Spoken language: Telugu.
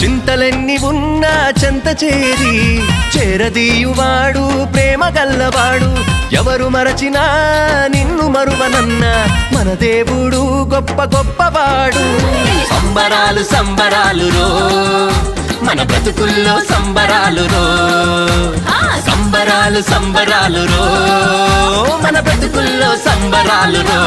చింతలెన్ని ఉన్నా చెంత చేరి చేరదీయువాడు ప్రేమ గల్లవాడు ఎవరు మరచినా నిన్ను మరువనన్న మన దేవుడు గొప్ప గొప్పవాడు సంబరాలు సంబరాలు రో మన బ్రతుకుల్లో సంబరాలు రో సంబరాలు సంబరాలు రో మన బ్రతుకుల్లో సంబరాలు రో